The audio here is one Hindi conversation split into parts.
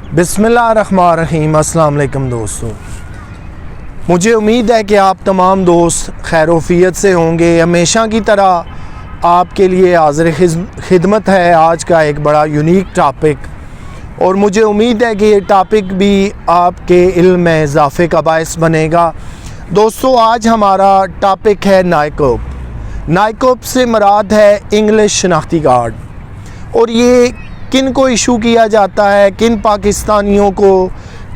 बिस्मिल्लाहिर्रहमानिर्रहीम। अस्सलाम वालेकुम दोस्तों, मुझे उम्मीद है कि आप तमाम दोस्त खैरोफियत से होंगे। हमेशा की तरह आपके लिए हाज़िर खिदमत है आज का एक बड़ा यूनिक टॉपिक, और मुझे उम्मीद है कि ये टॉपिक भी आपके इल्म में इजाफ़े का बायस बनेगा। दोस्तों, आज हमारा टॉपिक है नाइकोप। नाइकोप से मुराद है इंग्लिश शनाख्ती कार्ड, और ये किन को इशू किया जाता है, किन पाकिस्तानियों को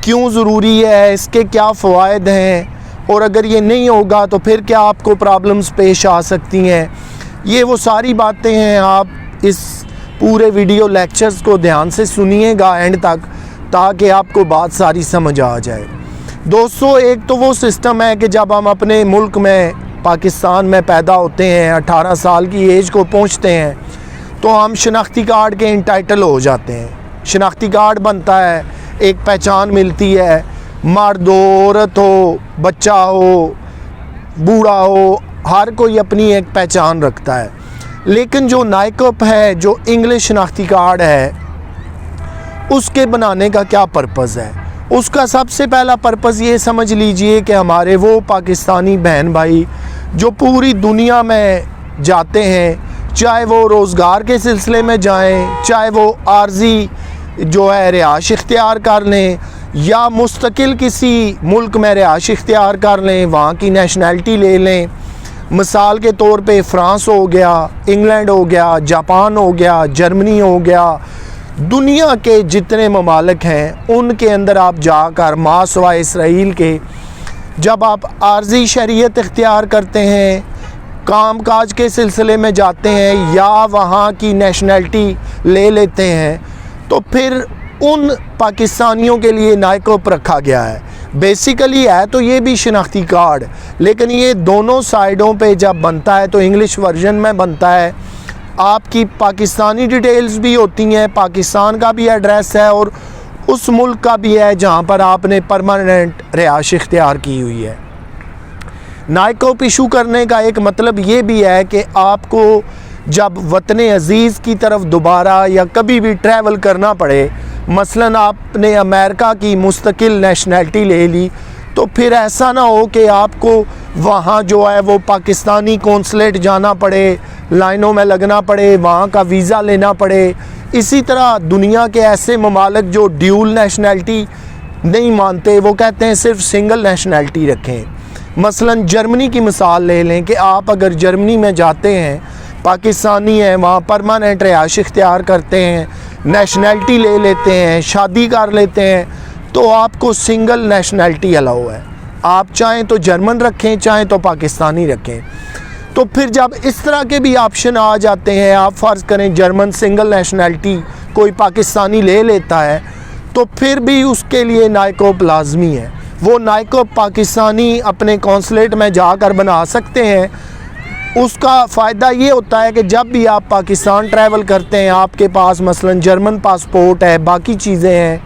क्यों ज़रूरी है, इसके क्या फ़वाइद हैं, और अगर ये नहीं होगा तो फिर क्या आपको प्रॉब्लम्स पेश आ सकती हैं। ये वो सारी बातें हैं। आप इस पूरे वीडियो लेक्चर्स को ध्यान से सुनिएगा एंड तक, ताकि आपको बात सारी समझ आ जाए। दोस्तों, एक तो वो सिस्टम है कि जब हम अपने मुल्क में पाकिस्तान में पैदा होते हैं, 18 साल की एज को पहुँचते हैं, तो हम शनाख्ती कार्ड के इंटाइटल हो जाते हैं। शनाख्ती कार्ड बनता है, एक पहचान मिलती है। मर्द हो, औरत हो, बच्चा हो, बूढ़ा हो, हर कोई अपनी एक पहचान रखता है। लेकिन जो नाइकोप है, जो इंग्लिश शनाख्ती कार्ड है, उसके बनाने का क्या पर्पज़ है? उसका सबसे पहला पर्पज़ ये समझ लीजिए कि हमारे वो पाकिस्तानी बहन भाई जो पूरी दुनिया में जाते हैं, चाहे वो रोज़गार के सिलसिले में जाएं, चाहे वो आर्जी जो है रिहाइश इख्तियार कर लें, या मुस्तकिल किसी मुल्क में रिहाइश इख्तियार कर लें, वहाँ की नेशनैलिटी ले लें। मिसाल के तौर पे फ़्रांस हो गया, इंग्लैंड हो गया, जापान हो गया, जर्मनी हो गया, दुनिया के जितने ममालिक हैं उनके अंदर आप जाकर मासवा इसराइल के जब आप आर्जी शरीयत इख्तियार करते हैं, काम काज के सिलसिले में जाते हैं, या वहाँ की नेशनैलिटी ले लेते हैं, तो फिर उन पाकिस्तानियों के लिए नाइकोप रखा गया है। बेसिकली है तो ये भी शनाख्ती कार्ड, लेकिन ये दोनों साइडों पे जब बनता है तो इंग्लिश वर्जन में बनता है। आपकी पाकिस्तानी डिटेल्स भी होती हैं, पाकिस्तान का भी एड्रेस है और उस मुल्क का भी है जहाँ पर आपने परमानेंट रिहाइश इख्तियार की हुई है। नाइकोप इशू करने का एक मतलब ये भी है कि आपको जब वतन अज़ीज़ की तरफ दोबारा या कभी भी ट्रैवल करना पड़े, मसलन आपने अमेरिका की मुस्तकिल नेशनैलिटी ले ली, तो फिर ऐसा ना हो कि आपको वहाँ जो है वो पाकिस्तानी कौंसलेट जाना पड़े, लाइनों में लगना पड़े, वहाँ का वीज़ा लेना पड़े। इसी तरह दुनिया के ऐसे ममालिक जो ड्यूल नेशनैलिटी नहीं मानते, वो कहते हैं सिर्फ सिंगल नेशनैलिटी रखें। मसलन जर्मनी की मिसाल ले लें कि आप अगर जर्मनी में जाते हैं, पाकिस्तानी हैं, वहाँ परमानेंट रिहाइश इख्तियार करते हैं, नेशनैलिटी ले लेते हैं, शादी कर लेते हैं, तो आपको सिंगल नेशनैलिटी अलाउ है। आप चाहें तो जर्मन रखें, चाहें तो पाकिस्तानी रखें। तो फिर जब इस तरह के भी ऑप्शन आ जाते हैं, आप फ़र्ज़ करें जर्मन सिंगल नेशनैलिटी कोई पाकिस्तानी ले लेता है, तो फिर भी उसके लिए नाइकोप लाजमी है। वो नाइकोप पाकिस्तानी अपने कौंसलेट में जाकर बना सकते हैं। उसका फ़ायदा ये होता है कि जब भी आप पाकिस्तान ट्रैवल करते हैं, आपके पास मसलन जर्मन पासपोर्ट है, बाकी चीज़ें हैं,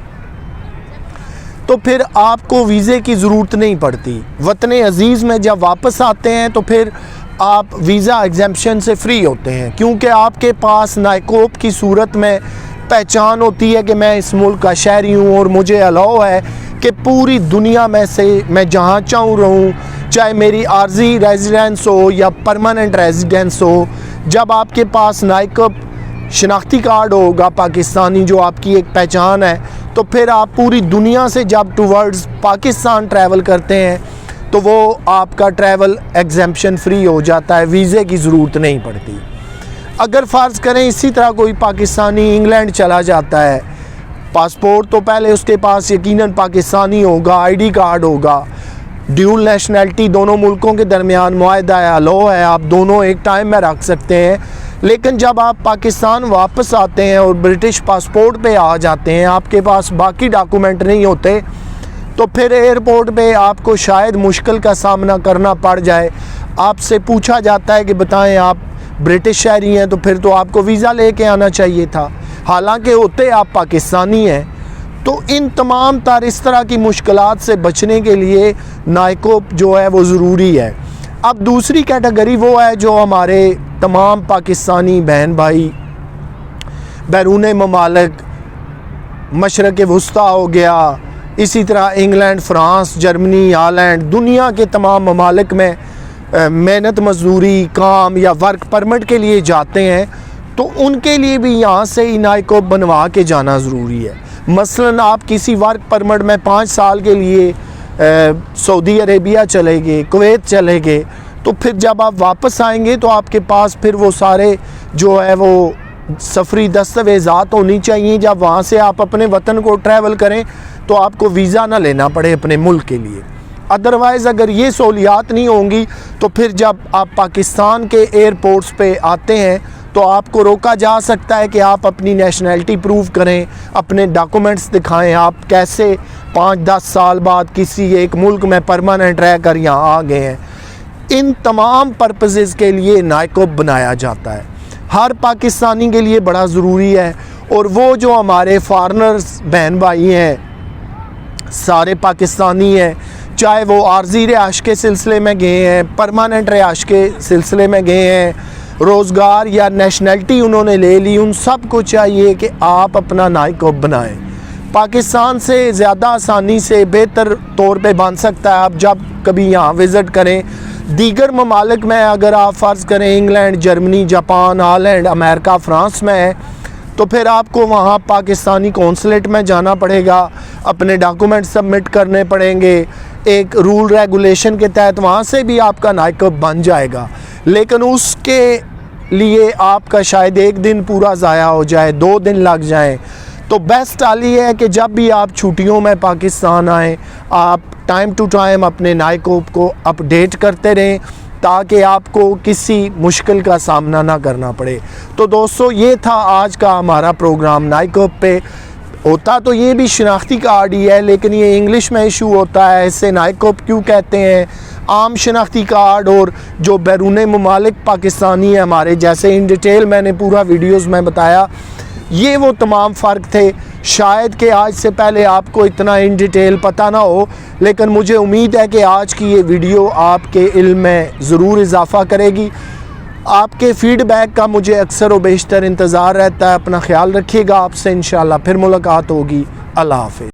तो फिर आपको वीज़े की ज़रूरत नहीं पड़ती। वतन अज़ीज़ में जब वापस आते हैं तो फिर आप वीज़ा एग्जेम्पशन से फ्री होते हैं, क्योंकि आपके पास नाइकोप की सूरत में पहचान होती है कि मैं इस मुल्क का शहरी हूँ और मुझे अलाउ है कि पूरी दुनिया में से मैं जहाँ चाहूँ रहूँ, चाहे मेरी आर्जी रेजिडेंस हो या परमानेंट रेजिडेंस हो। जब आपके पास नाइकोप शनाख्ती कार्ड होगा पाकिस्तानी, जो आपकी एक पहचान है, तो फिर आप पूरी दुनिया से जब टूवर्ड्स पाकिस्तान ट्रैवल करते हैं तो वो आपका ट्रैवल एग्जेम्पशन फ्री हो जाता है, वीज़े की ज़रूरत नहीं पड़ती। अगर फ़र्ज़ करें इसी तरह कोई पाकिस्तानी इंग्लैंड चला जाता है, पासपोर्ट तो पहले उसके पास यकीनन पाकिस्तानी होगा, आईडी कार्ड होगा, ड्यूल नेशनैलिटी दोनों मुल्कों के दरमियान मुआहदा है, अलाउ है, आप दोनों एक टाइम में रख सकते हैं। लेकिन जब आप पाकिस्तान वापस आते हैं और ब्रिटिश पासपोर्ट पे आ जाते हैं, आपके पास बाकी डॉक्यूमेंट नहीं होते, तो फिर एयरपोर्ट पे आपको शायद मुश्किल का सामना करना पड़ जाए। आपसे पूछा जाता है कि बताएं आप ब्रिटिश शहरी हैं, तो फिर तो आपको वीज़ा लेके आना चाहिए था, हालांकि होते आप पाकिस्तानी हैं। तो इन तमाम इस तरह की मुश्किलात से बचने के लिए नाइकोप जो है वो ज़रूरी है। अब दूसरी कैटेगरी वो है जो हमारे तमाम पाकिस्तानी बहन भाई बैरून ममालिक मशरक़ वुस्ता हो गया, इसी तरह इंग्लैंड, फ़्रांस, जर्मनी, हालैंड, दुनिया के तमाम ममालिक में मेहनत मजदूरी, काम या वर्क परमिट के लिए जाते हैं, तो उनके लिए भी यहाँ से ही नाइकोप बनवा के जाना ज़रूरी है। मसलन आप किसी वर्क परमिट में 5 साल के लिए सऊदी अरेबिया चले गए, कुवैत चले गए, तो फिर जब आप वापस आएंगे तो आपके पास फिर वो सारे जो है वो सफरी दस्तावेज़ात होनी चाहिए। जब वहाँ से आप अपने वतन को ट्रैवल करें तो आपको वीज़ा ना लेना पड़े अपने मुल्क के लिए। अदरवाइज़ अगर ये सहूलियात नहीं होंगी तो फिर जब आप पाकिस्तान के एयरपोर्ट्स पे आते हैं तो आपको रोका जा सकता है कि आप अपनी नेशनैलिटी प्रूव करें, अपने डॉक्यूमेंट्स दिखाएं, आप कैसे 5-10 साल बाद किसी एक मुल्क में परमानेंट रह कर यहाँ आ गए हैं। इन तमाम पर्पसेस के लिए नाइकोप बनाया जाता है, हर पाकिस्तानी के लिए बड़ा ज़रूरी है। और वो जो हमारे फॉरेनर्स बहन भाई हैं, सारे पाकिस्तानी हैं, चाहे वो आर्जी रिहाइश के सिलसिले में गए हैं, परमानेंट रिहाइश के सिलसिले में गए हैं, रोज़गार या नेशनैलिटी उन्होंने ले ली, उन सब को चाहिए कि आप अपना नाइकोप बनाएं। पाकिस्तान से ज़्यादा आसानी से बेहतर तौर पे बन सकता है। आप जब कभी यहाँ विज़िट करें, दीगर ममालिक में अगर आप फ़र्ज़ करें England, Germany, Japan, Holland, America, France में है, तो फिर आपको वहाँ पाकिस्तानी कौंसलेट में जाना पड़ेगा, अपने डॉक्यूमेंट सबमिट करने पड़ेंगे, एक रूल रेगुलेशन के तहत वहाँ से भी आपका नाइकोप बन जाएगा। लेकिन उसके लिए आपका शायद 1 दिन पूरा ज़ाया हो जाए, 2 दिन लग जाएं। तो बेस्ट हाल ये है कि जब भी आप छुट्टियों में पाकिस्तान आएँ, आप टाइम टू टाइम अपने नाइकोप को अपडेट करते रहें ताकि आपको किसी मुश्किल का सामना ना करना पड़े। तो दोस्तों, ये था आज का हमारा प्रोग्राम नाइकोप पे। होता तो ये भी शनाख्ती कार्ड ही है, लेकिन ये इंग्लिश में इशू होता है, इससे नाइकोप क्यों कहते हैं। आम शनाख्ती कार्ड और जो बैरून ममालिक पाकिस्तानी है हमारे जैसे, इन डिटेल मैंने पूरा वीडियोज़ में बताया। ये वो तमाम फ़र्क थे। शायद कि आज से पहले आपको इतना इन डिटेल पता ना हो, लेकिन मुझे उम्मीद है कि आज की ये वीडियो आपके इल्म में ज़रूर इजाफ़ा करेगी। आपके फ़ीडबैक का मुझे अक्सर व बेशतर इंतज़ार रहता है। अपना ख्याल रखिएगा, आपसे इंशाअल्लाह फिर मुलाकात होगी। अल्लाह हाफ़िज़।